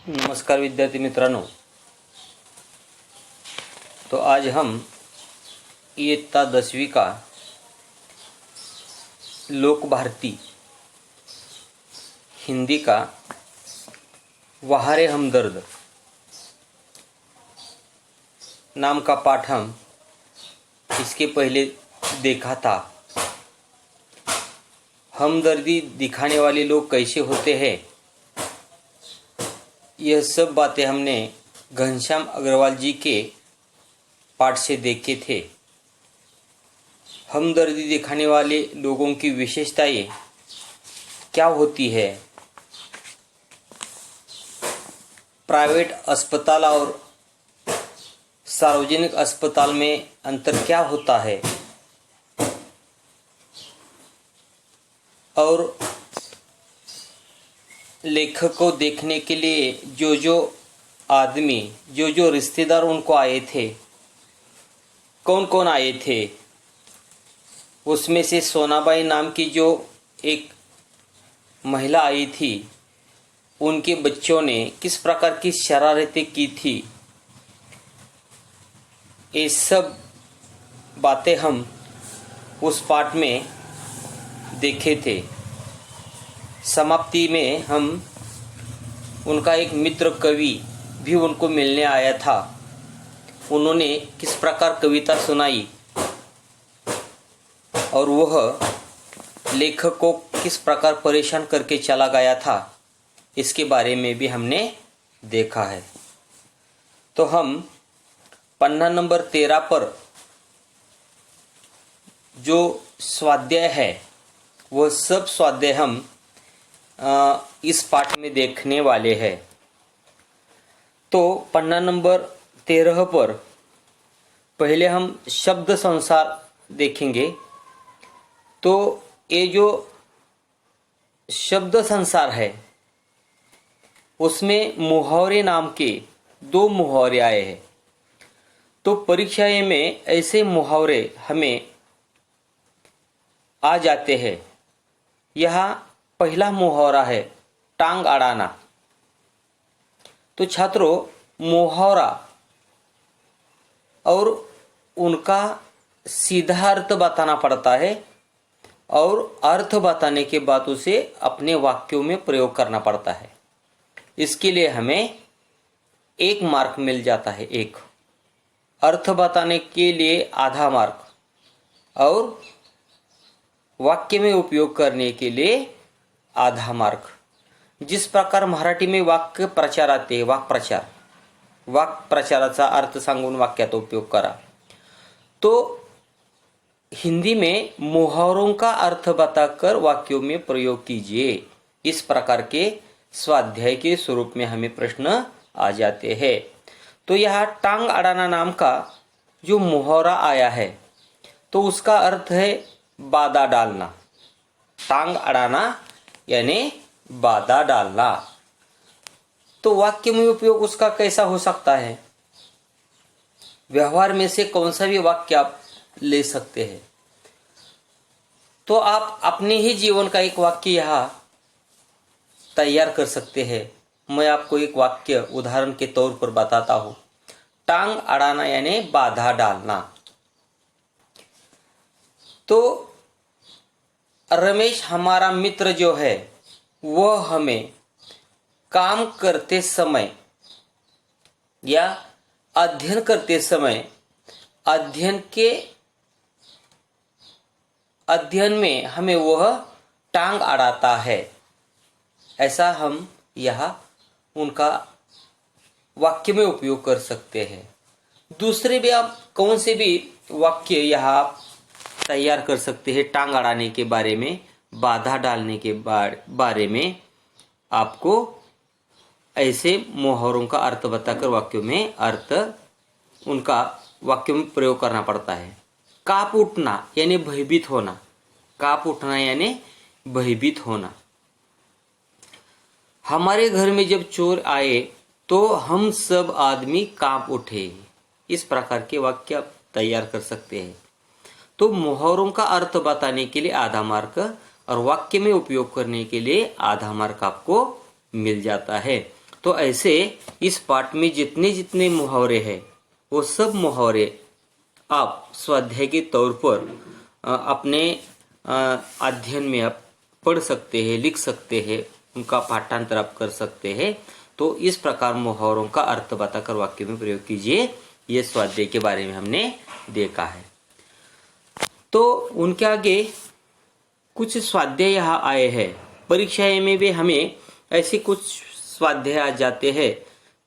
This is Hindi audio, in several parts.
नमस्कार विद्यार्थी मित्रांनो। तो आज हम इयत्ता 10वीं का लोक भारती हिंदी का वहारे हमदर्द नाम का पाठ हम इसके पहले देखा था। हमदर्दी दिखाने वाले लोग कैसे होते हैं, यह सब बातें हमने घनश्याम अग्रवाल जी के पाठ से देखे थे। हमदर्दी दिखाने वाले लोगों की विशेषताएं क्या होती है, प्राइवेट अस्पताल और सार्वजनिक अस्पताल में अंतर क्या होता है, और लेखक को देखने के लिए जो आदमी जो रिश्तेदार उनको आए थे, कौन कौन आए थे। उसमें से सोनाबाई नाम की जो एक महिला आई थी, उनके बच्चों ने किस प्रकार की शरारतें की थी, ये सब बातें हम उस पाठ में देखे थे। समाप्ति में हम उनका एक मित्र कवि भी उनको मिलने आया था। उन्होंने किस प्रकार कविता सुनाई और वह लेखक को किस प्रकार परेशान करके चला गया था, इसके बारे में भी हमने देखा है। तो हम पन्ना नंबर 13 पर जो स्वाध्याय है वह सब स्वाध्याय हम इस पाठ में देखने वाले हैं। तो पन्ना नंबर 13 पर पहले हम शब्द संसार देखेंगे। तो ये जो शब्द संसार है उसमें मुहावरे नाम के 2 मुहावरे आए हैं। तो परीक्षाएं में ऐसे मुहावरे हमें आ जाते हैं। यहाँ पहला मुहावरा है टांग अड़ाना। तो छात्रों, मुहावरा और उनका सीधा अर्थ बताना पड़ता है और अर्थ बताने के बाद उसे अपने वाक्यों में प्रयोग करना पड़ता है। इसके लिए हमें 1 मार्क मिल जाता है। एक अर्थ बताने के लिए आधा मार्क और वाक्य में उपयोग करने के लिए आधा मार्क। जिस प्रकार मराठी में वाक्य प्रचार आते, वाक्य प्रचाराचा अर्थ सांगून वाक्यात उपयोग करा, तो हिंदी में मुहावरों का अर्थ बताकर वाक्यों में प्रयोग कीजिए। इस प्रकार के स्वाध्याय के स्वरूप में हमें प्रश्न आ जाते हैं। तो यहाँ टांग अड़ाना नाम का जो मुहावरा आया है, तो उसका अर्थ है बाधा डालना। टांग अड़ाना यानी बाधा डालना। तो वाक्य में उपयोग उसका कैसा हो सकता है? व्यवहार में से कौन सा भी वाक्य आप ले सकते हैं। तो आप अपने ही जीवन का एक वाक्य यहाँ तैयार कर सकते हैं। मैं आपको एक वाक्य उदाहरण के तौर पर बताता हूँ। टांग अड़ाना यानी बाधा डालना। तो रमेश हमारा मित्र जो है वह हमें काम करते समय या अध्ययन करते समय अध्ययन में हमें वह टांग अड़ाता है। ऐसा हम यहाँ उनका वाक्य में उपयोग कर सकते हैं। दूसरे भी आप कौन से भी वाक्य यहाँ तैयार कर सकते हैं टांग अड़ाने के बारे में, बाधा डालने के बारे में। आपको ऐसे मुहावरों का अर्थ बताकर वाक्यों में अर्थ उनका वाक्यों में प्रयोग करना पड़ता है। काप उठना यानी भयभीत होना। काप उठना यानी भयभीत होना। हमारे घर में जब चोर आए तो हम सब आदमी कांप उठे। इस प्रकार के वाक्य आप तैयार कर सकते हैं। तो मुहावरों का अर्थ बताने के लिए आधा मार्क और वाक्य में उपयोग करने के लिए आधा मार्क आपको मिल जाता है। तो ऐसे इस पाठ में जितने जितने मुहावरे हैं वो सब मुहावरे आप स्वाध्याय के तौर पर अपने अध्ययन में आप पढ़ सकते हैं, लिख सकते हैं, उनका पाठांतर आप कर सकते हैं। तो इस प्रकार मुहावरों का अर्थ बताकर वाक्य में प्रयोग कीजिए। ये स्वाध्याय के बारे में हमने देखा है। तो उनके आगे कुछ स्वाध्याय यहाँ आए हैं। परीक्षाएं में भी हमें ऐसे कुछ स्वाध्याय आ जाते हैं।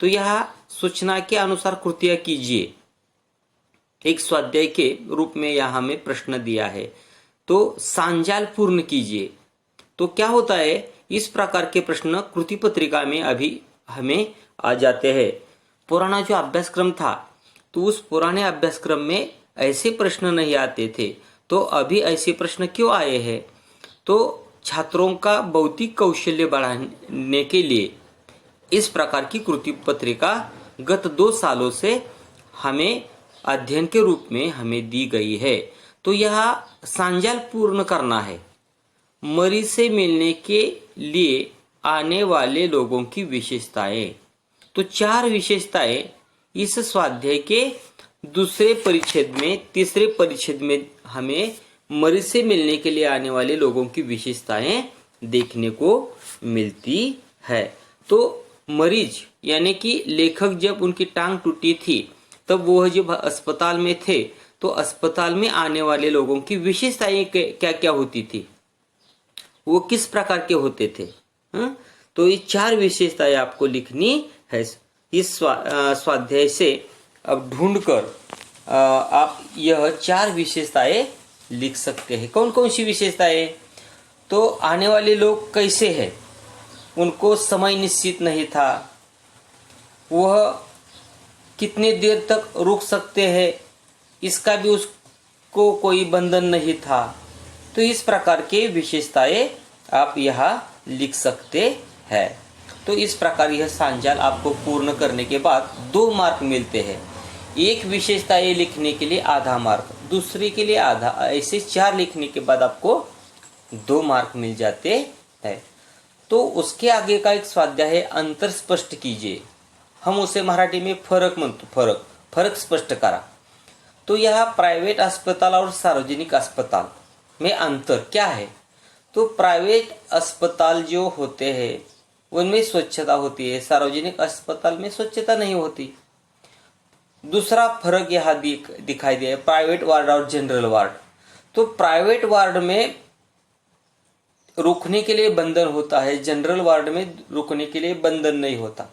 तो यहाँ सूचना के अनुसार कृतियां कीजिए एक स्वाध्याय के रूप में यहाँ हमें प्रश्न दिया है। तो सांजाल पूर्ण कीजिए। तो क्या होता है, इस प्रकार के प्रश्न कृति पत्रिका में अभी हमें आ जाते हैं। पुराना जो अभ्यासक्रम था तो उस पुराने अभ्यासक्रम में ऐसे प्रश्न नहीं आते थे, तो अभी ऐसे प्रश्न क्यों आए हैं? तो छात्रों का बौद्धिक कौशल्य बढ़ाने के लिए इस प्रकार की कृति पत्रिका गत 2 सालों से हमें अध्ययन के रूप में हमें दी गई है। तो यह सांजाल पूर्ण करना है। मरीज से मिलने के लिए आने वाले लोगों की विशेषताएं। तो 4 विशेषताएं इस स्वाध्याय के दूसरे परिच्छेद में, तीसरे परिच्छेद में हमें मरीज से मिलने के लिए आने वाले लोगों की विशेषताएं देखने को मिलती है। तो मरीज यानी कि लेखक जब उनकी टांग टूटी थी तब वह जब अस्पताल में थे तो अस्पताल में आने वाले लोगों की विशेषताएं क्या क्या होती थी, वो किस प्रकार के होते थे। तो ये 4 विशेषताएं आपको लिखनी है। इस स्वाध्याय से अब ढूंढकर आप यह 4 विशेषताएं लिख सकते हैं। कौन कौन सी विशेषताएं? तो आने वाले लोग कैसे हैं, उनको समय निश्चित नहीं था, वह कितने देर तक रुक सकते हैं इसका भी उसको कोई बंधन नहीं था। तो इस प्रकार के विशेषताएं आप यहाँ लिख सकते हैं। तो इस प्रकार यह सांजाल आपको पूर्ण करने के बाद 2 मार्क मिलते हैं। एक विशेषताएं लिखने के लिए आधा मार्क, दूसरे के लिए आधा, ऐसे 4 लिखने के बाद आपको 2 मार्क मिल जाते हैं। तो उसके आगे का एक स्वाध्याय है अंतर स्पष्ट कीजिए। हम उसे मराठी में फरक म्हणतो, फरक स्पष्ट करा। तो यह प्राइवेट अस्पताल और सार्वजनिक अस्पताल में अंतर क्या है? तो प्राइवेट अस्पताल जो होते हैं उनमें स्वच्छता होती है, सार्वजनिक अस्पताल में स्वच्छता नहीं होती। दूसरा फर्क यहाँ दिखाई दिया है प्राइवेट वार्ड और जनरल वार्ड। तो प्राइवेट वार्ड में रुकने के लिए बंधन होता है, जनरल वार्ड में रुकने के लिए बंधन नहीं होता।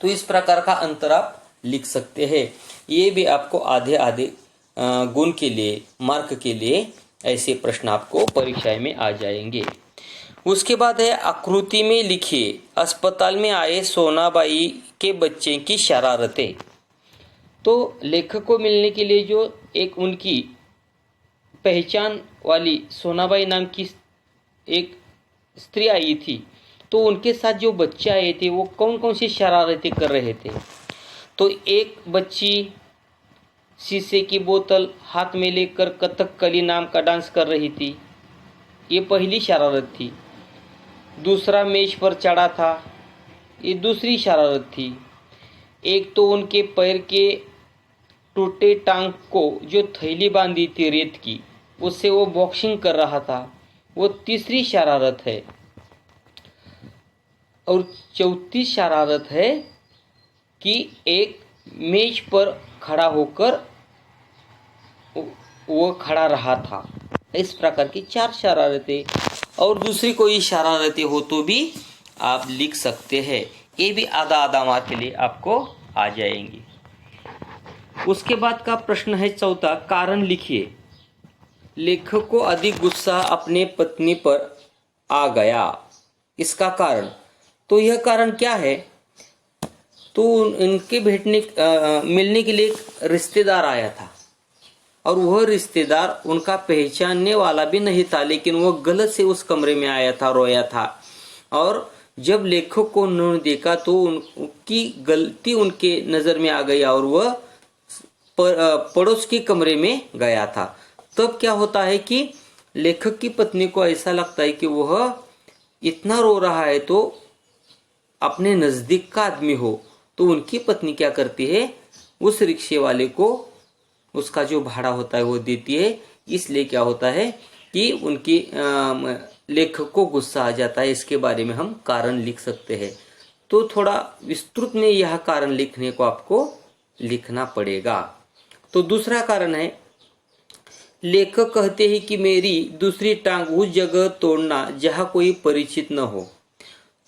तो इस प्रकार का अंतर आप लिख सकते हैं। ये भी आपको आधे आधे गुण के लिए, मार्क के लिए ऐसे प्रश्न आपको परीक्षा में आ जाएंगे। उसके बाद है आकृति में लिखिए अस्पताल में आए सोनाबाई के बच्चे की शरारतें। तो लेखक को मिलने के लिए जो एक उनकी पहचान वाली सोनाबाई नाम की एक स्त्री आई थी, तो उनके साथ जो बच्चे आए थे वो कौन कौन सी शरारतें कर रहे थे। तो एक बच्ची शीशे की बोतल हाथ में लेकर कथकली नाम का डांस कर रही थी, ये पहली शरारत थी। दूसरा मेज पर चढ़ा था, ये दूसरी शरारत थी। एक तो उनके पैर के टूटे टांग को जो थैली बांधी थी रेत की, उससे वो बॉक्सिंग कर रहा था, वो तीसरी शरारत है। और चौथी शरारत है कि एक मेज पर खड़ा होकर वो खड़ा रहा था। इस प्रकार की 4 शरारतें, और दूसरी कोई शरारतें हो तो भी आप लिख सकते हैं। ये भी आधा आधा मार्क के लिए आपको आ जाएंगी। उसके बाद का प्रश्न है चौथा, कारण लिखिए। लेखक को अधिक गुस्सा अपने पत्नी पर आ गया, इसका कारण। तो यह कारण क्या है? तो उनके मिलने के लिए एक रिश्तेदार आया था, और वह रिश्तेदार उनका पहचानने वाला भी नहीं था, लेकिन वह गलत से उस कमरे में आया था, रोया था। और जब लेखक को उन्होंने देखा तो उनकी गलती उनके नजर में आ गई और वह पड़ोस के कमरे में गया था। तब क्या होता है कि लेखक की पत्नी को ऐसा लगता है कि वह इतना रो रहा है तो अपने नजदीक का आदमी हो तो उनकी पत्नी क्या करती है, उस रिक्शे वाले को उसका जो भाड़ा होता है वो देती है। इसलिए क्या होता है कि उनकी लेखक को गुस्सा आ जाता है। इसके बारे में हम कारण लिख सकते हैं। तो थोड़ा विस्तृत में यह कारण लिखने को आपको लिखना पड़ेगा। तो दूसरा कारण है, लेखक कहते हैं कि मेरी दूसरी टांग उस जगह तोड़ना जहां कोई परिचित न हो।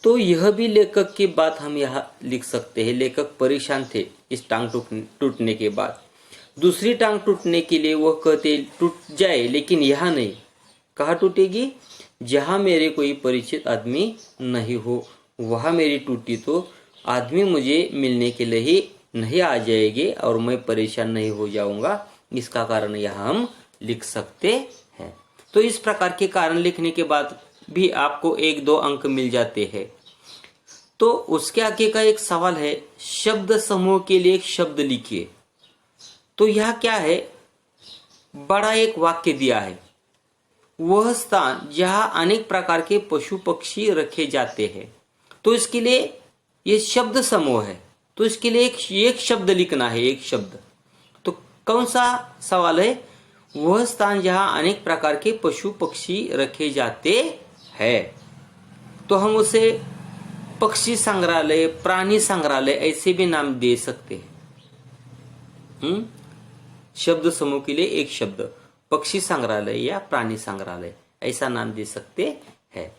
तो यह भी लेखक की बात हम यहाँ लिख सकते हैं। लेखक परेशान थे इस टांग टूटने के बाद। दूसरी टांग टूटने के लिए वह कहते टूट जाए, लेकिन यहाँ नहीं। कहाँ टूटेगी? जहाँ मेरे कोई परिचित आदमी नहीं हो वहाँ मेरी टूटी तो आदमी मुझे मिलने के लिए ही नहीं आ जाएंगे और मैं परेशान नहीं हो जाऊंगा। इसका कारण यहाँ हम लिख सकते हैं। तो इस प्रकार के कारण लिखने के बाद भी आपको 1-2 अंक मिल जाते हैं। तो उसके आगे का एक सवाल है, शब्द समूह के लिए एक शब्द लिखिए। तो यह क्या है, बड़ा एक वाक्य दिया है, वह स्थान जहां अनेक प्रकार के पशु पक्षी रखे जाते हैं। तो इसके लिए ये शब्द समूह है, तो इसके लिए एक शब्द लिखना है, एक शब्द। तो कौन सा सवाल है? वह स्थान जहां अनेक प्रकार के पशु पक्षी रखे जाते हैं। तो हम उसे पक्षी संग्रहालय, प्राणी संग्रहालय ऐसे भी नाम दे सकते हैं। शब्द समूह के लिए एक शब्द, पक्षी संग्रहालय या प्राणी संग्रहालय ऐसा नाम दे सकते हैं।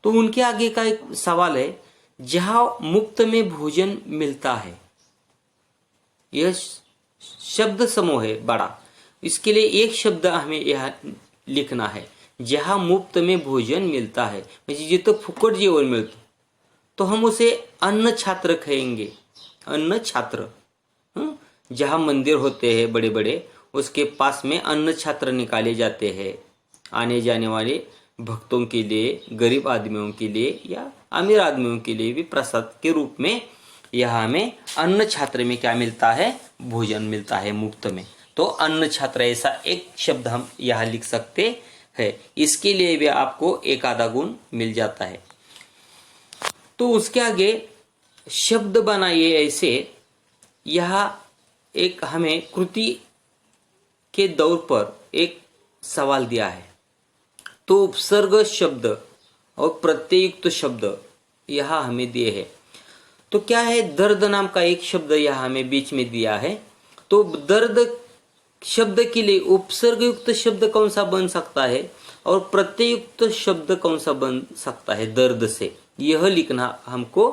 तो उनके आगे का एक सवाल है, जहां मुफ्त में भोजन मिलता है। यह शब्द समूह है बड़ा, इसके लिए एक शब्द हमें यह लिखना है, जहां मुफ्त में भोजन मिलता है, म्हणजे जिथं फुकट जेवण मिळतं। तो हम उसे अन्न छात्र कहेंगे, अन्न छात्र। जहां मंदिर होते हैं बड़े बड़े, उसके पास में अन्न छात्र निकाले जाते हैं आने जाने वाले भक्तों के लिए, गरीब आदमियों के लिए या अमीर आदमियों के लिए भी प्रसाद के रूप में यहाँ हमें अन्न छात्र में क्या मिलता है, भोजन मिलता है मुफ्त में। तो अन्न छात्र ऐसा एक शब्द हम यहाँ लिख सकते हैं। इसके लिए भी आपको 1-आधा गुण मिल जाता है। तो उसके आगे शब्द बनाइए ऐसे, यहाँ एक हमें कृति के दौर पर एक सवाल दिया है। तो उपसर्ग शब्द और प्रत्ययुक्त शब्द यहाँ हमें दिए हैं। तो क्या है, दर्द नाम का एक शब्द यहाँ हमें बीच में दिया है। तो दर्द शब्द के लिए उपसर्ग युक्त शब्द कौन सा बन सकता है और प्रत्ययुक्त शब्द कौन सा बन सकता है दर्द से, यह लिखना हमको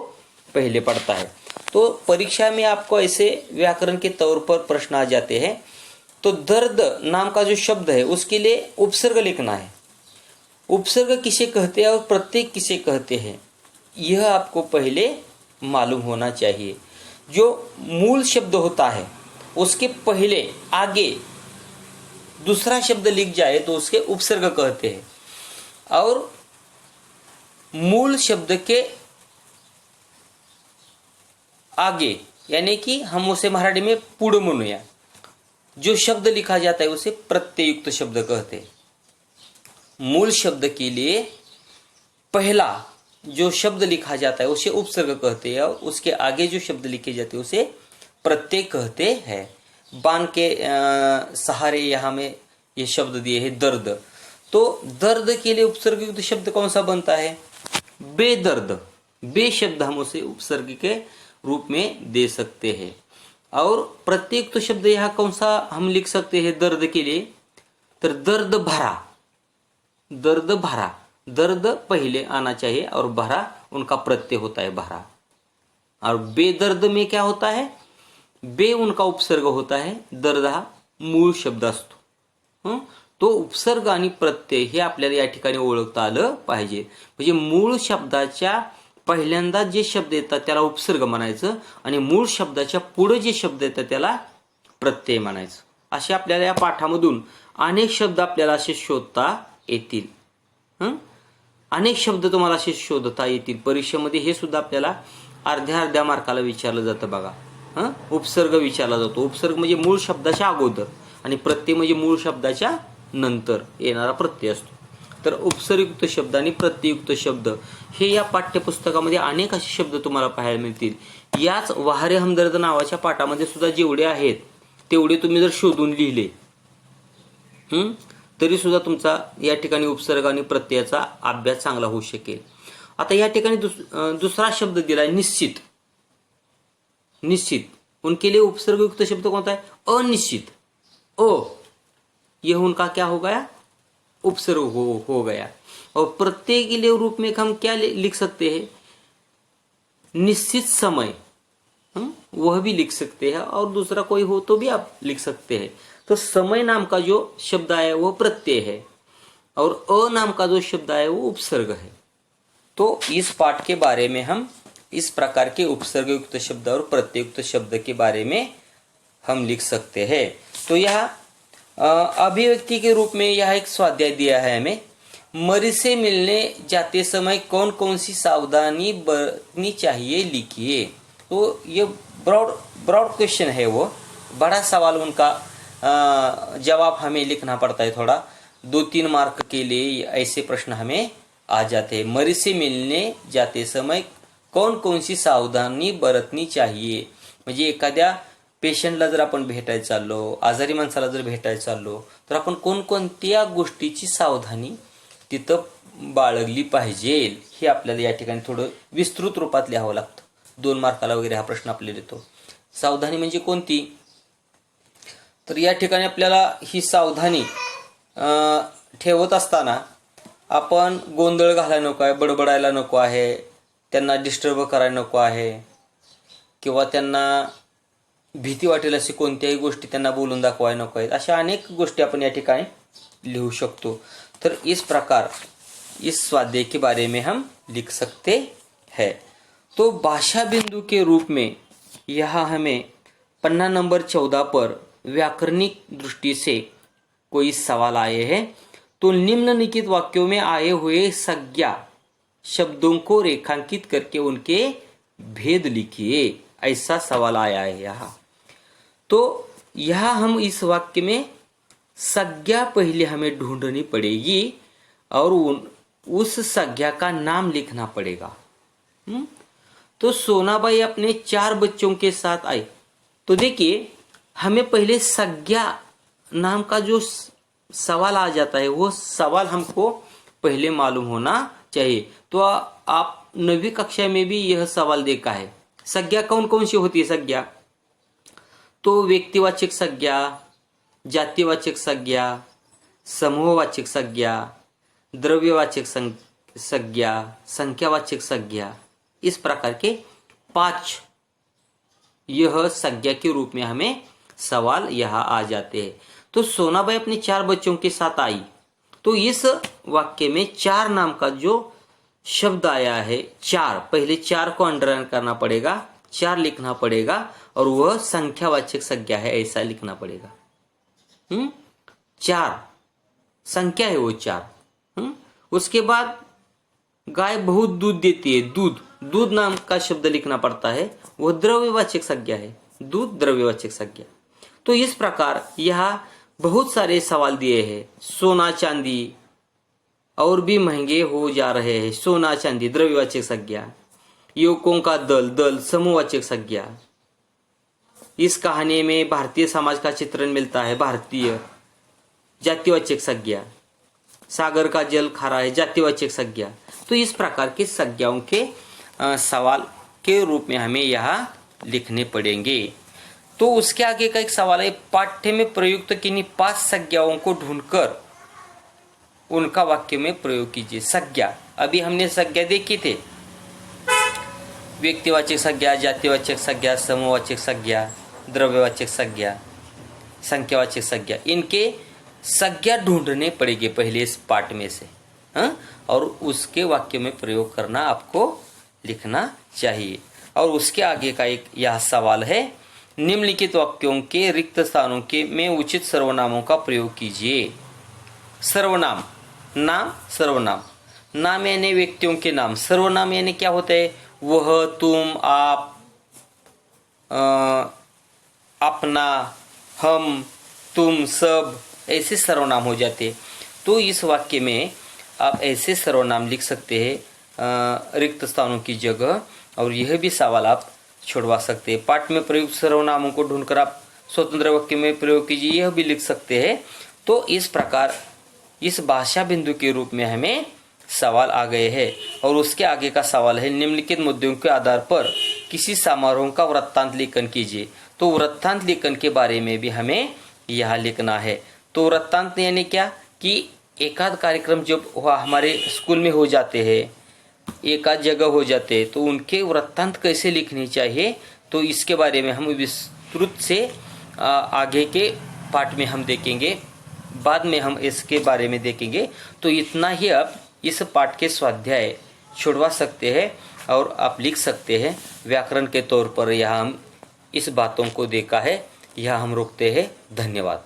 पहले पड़ता है। तो परीक्षा में आपको ऐसे व्याकरण के तौर पर प्रश्न आ जाते हैं। तो दर्द नाम का जो शब्द है उसके लिए उपसर्ग लिखना है। उपसर्ग किसे कहते हैं और प्रत्यय किसे कहते हैं, यह आपको पहले मालूम होना चाहिए। जो मूल शब्द होता है उसके पहले आगे दूसरा शब्द लिख जाए तो उसके उपसर्ग कहते हैं, और मूल शब्द के आगे यानी कि हम उसे मराठी में पुढं म्हणूया, जो शब्द लिखा जाता है उसे प्रत्ययुक्त शब्द कहते हैं। मूल शब्द के लिए पहला जो शब्द लिखा जाता है उसे उपसर्ग कहते हैं, और उसके आगे जो शब्द लिखे जाते हैं उसे प्रत्यय कहते हैं। बाण के सहारे यहाँ में ये शब्द दिए हैं दर्द। तो दर्द के लिए उपसर्ग युक्त शब्द कौन सा बनता है, बेदर्द। बे शब्द हम उसे उपसर्ग के रूप में दे सकते हैं। और प्रत्येक शब्द यहाँ कौन सा हम लिख सकते हैं दर्द के लिए, तो दर्द भरा। दर्द भरा, दर्द पहले आना चाहिए और भरा उनका प्रत्यय होता है भरा। और बेदर्द में क्या होता है, बे उनका उपसर्ग होता है, दर्द हा मूळ शब्द असतो। तो उपसर्ग आणि प्रत्यय हे आपल्याला या ठिकाणी ओळखता आलं पाहिजे। म्हणजे मूळ शब्दाच्या पहिल्यांदा जे शब्द येतात त्याला उपसर्ग म्हणायचं आणि मूळ शब्दाच्या पुढे जे शब्द येतात त्याला प्रत्यय म्हणायचं। असे आपल्याला या पाठामधून अनेक शब्द आपल्याला असे शोधता येतील। अनेक शब्द तुम्हाला असे शोधता येतील परीक्षेमध्ये। हे सुद्धा आपल्याला अर्ध्या मार्काला विचारलं जातं बघा। उपसर्ग विचारला जातो। उपसर्ग म्हणजे मूळ शब्दाच्या अगोदर आणि प्रत्यय म्हणजे मूळ शब्दाच्या नंतर येणारा प्रत्यय असतो। तर उपसर्गयुक्त शब्द आणि प्रत्ययुक्त शब्द हे या पाठ्यपुस्तकामध्ये अनेक असे शब्द तुम्हाला पाहायला मिळतील. याच वहारे हमदर्द नावाच्या पाठामध्ये सुद्धा जेवढे आहेत तेवढे तुम्ही जर शोधून लिहिले तरी सुद्धा तुमचा या ठिकाणी उपसर्ग आणि प्रत्ययाचा अभ्यास चांगला होऊ शकेल. आता या ठिकाणी दुसरा शब्द दिलाय निश्चित. निश्चित उनके लिए उपसर्गयुक्त शब्द कौन सा है? अनिश्चित. यह उनका क्या हो गया? उपसर्ग हो गया. और प्रत्यय के लिए रूप में हम क्या लिख सकते हैं? निश्चित समय. वह भी लिख सकते हैं और दूसरा कोई हो तो भी आप लिख सकते हैं. तो समय नाम का जो शब्द है वो प्रत्यय है और अ नाम का जो शब्द है वो उपसर्ग है. तो इस पाठ के बारे में हम इस प्रकार के उपसर्गयुक्त शब्द और प्रत्ययुक्त शब्द के बारे में हम लिख सकते हैं. तो यह अभिव्यक्ति के रूप में यह एक स्वाध्याय दिया है हमें. मरी से मिलने जाते समय कौन कौन सी सावधानी बरतनी चाहिए लिखिए. तो ये ब्रॉड क्वेश्चन है, वो बड़ा सवाल. उनका जवाब हमें लिखना पड़ता है थोड़ा. 2-3 मार्क के लिए ऐसे प्रश्न हमें आ जाते हैं. मरी से मिलने जाते समय कौन कौन सी सावधानी बरतनी चाहिए. म्हणजे एखाद्या पेशंटला जर आपण भेटायला चाललो, आजारी माणसाला जर भेटायला चाललो, तर आपण कोणकोणत्या गोष्टीची सावधानी तिथं बाळगली पाहिजे हे आपल्याला या ठिकाणी थोडं विस्तृत रूपात लिहावं लागतं. 2 मार्काला वगैरे हा प्रश्न आपल्याला येतो. सावधानी म्हणजे कोणती? तर या ठिकाणी आपल्याला ही सावधानी ठेवत असताना आपण गोंधळ घालायला नको आहे, बडबडायला नको आहे, त्यांना डिस्टर्ब करायला नको आहे किंवा त्यांना भीती वाटेल अशी कोणत्याही गोष्टी त्यांना बोलून दाखवायला नको आहेत. अशा अनेक गोष्टी आपण या ठिकाणी लिहू शकतो. तर इस प्रकार इस स्वाध्याय के बारे में हम लिख सकते हैं. तो भाषा बिंदु के रूप में यहाँ हमें पन्ना नंबर 14 पर व्याकरणिक दृष्टि से कोई सवाल आए हैं. तो निम्नलिखित वाक्यों में आए हुए संज्ञा शब्दों को रेखांकित करके उनके भेद लिखिए. ऐसा सवाल आया है यहाँ. तो यहाँ हम इस वाक्य में संज्ञा पहले हमें ढूंढनी पड़ेगी और उस संज्ञा का नाम लिखना पड़ेगा. तो सोनाबाई अपने 4 बच्चों के साथ आई. तो देखिए हमें पहले संज्ञा नाम का जो सवाल आ जाता है वो सवाल हमको पहले मालूम होना चाहिए. तो आप 9वीं कक्षा में भी यह सवाल देखा है. संज्ञा कौन कौन सी होती है संज्ञा? तो व्यक्तिवाचक संज्ञा, जातिवाचक संज्ञा, समूहवाचक संज्ञा, द्रव्यवाचक संज्ञा, संख्यावाचक संज्ञा, इस प्रकार के 5 यह संज्ञा के रूप में हमें सवाल यहाँ आ जाते हैं. तो सोनाबाई अपने 4 बच्चों के साथ आई. तो इस वाक्य में 4 नाम का जो शब्द आया है, 4 पहले 4 को अंडरलाइन करना पड़ेगा, 4 लिखना पड़ेगा और वह संख्यावाचक संज्ञा है ऐसा लिखना पड़ेगा. 4 संख्या है वो 4. उसके बाद गाय बहुत दूध देती है. दूध नाम का शब्द लिखना पड़ता है, वह द्रव्यवाचक संज्ञा है. दूध द्रव्यवाचक संज्ञा. तो इस प्रकार यहाँ बहुत सारे सवाल दिए हैं. सोना चांदी और भी महंगे हो जा रहे हैं. सोना चांदी द्रव्यवाचक संज्ञा. युवकों का दल समूहवाचक संज्ञा. इस कहानी में भारतीय समाज का चित्रण मिलता है, भारतीय जातिवाचक संज्ञा. सागर का जल खारा है, जातिवाचक संज्ञा. तो इस प्रकार के संज्ञाओं के सवाल के रूप में हमें यहाँ लिखने पड़ेंगे. तो उसके आगे का एक सवाल है, पाठ्य में प्रयुक्त किन्हीं 5 संज्ञाओं को ढूंढकर उनका वाक्य में प्रयोग कीजिए. संज्ञा अभी हमने संज्ञा देखी थे, व्यक्तिवाचक संज्ञा, जातिवाचक संज्ञा, समूहवाचक संज्ञा, द्रव्यवाचक संज्ञा, संख्यावाचक संज्ञा. इनके संज्ञा ढूंढने पड़ेगी पहले इस पाठ में से. और उसके वाक्य में प्रयोग करना आपको लिखना चाहिए. और उसके आगे का एक यह सवाल है, निम्नलिखित वाक्यों के रिक्त स्थानों के में उचित सर्वनामों का प्रयोग कीजिए. सर्वनाम, नाम, सर्वनाम. नाम यानी व्यक्तियों के नाम, सर्वनाम यानी क्या होता है? वह, तुम, आप, अपना, हम, तुम, सब, ऐसे सर्वनाम हो जाते. तो इस वाक्य में आप ऐसे सर्वनाम लिख सकते हैं रिक्त स्थानों की जगह, और यह भी सवाल आप छुड़वा सकते हैं। पाठ में प्रयुक्त सर्वनामों को ढूंढकर आप स्वतंत्र वाक्य में प्रयोग कीजिए, यह भी लिख सकते हैं। तो इस प्रकार इस भाषा बिंदु के रूप में हमें सवाल आ गए हैं। और उसके आगे का सवाल है, निम्नलिखित मुद्दों के आधार पर किसी समारोह का वृत्तांत लेखन कीजिए। तो वृत्तांत लेखन के बारे में भी हमें यहाँ लिखना है। तो वृत्तांत यानी क्या कि एकाध कार्यक्रम जब हमारे स्कूल में हो जाते हैं, एकाध जगह हो जाते हैं, तो उनके वृत्तांत कैसे लिखने चाहिए, तो इसके बारे में हम विस्तृत से आगे के पाठ में हम देखेंगे, बाद में हम इसके बारे में देखेंगे। तो इतना ही आप इस पाठ के स्वाध्याय छुड़वा सकते हैं और आप लिख सकते हैं। व्याकरण के तौर पर यहाँ हम इस बातों को देखा है, यहाँ हम रोकते हैं। धन्यवाद।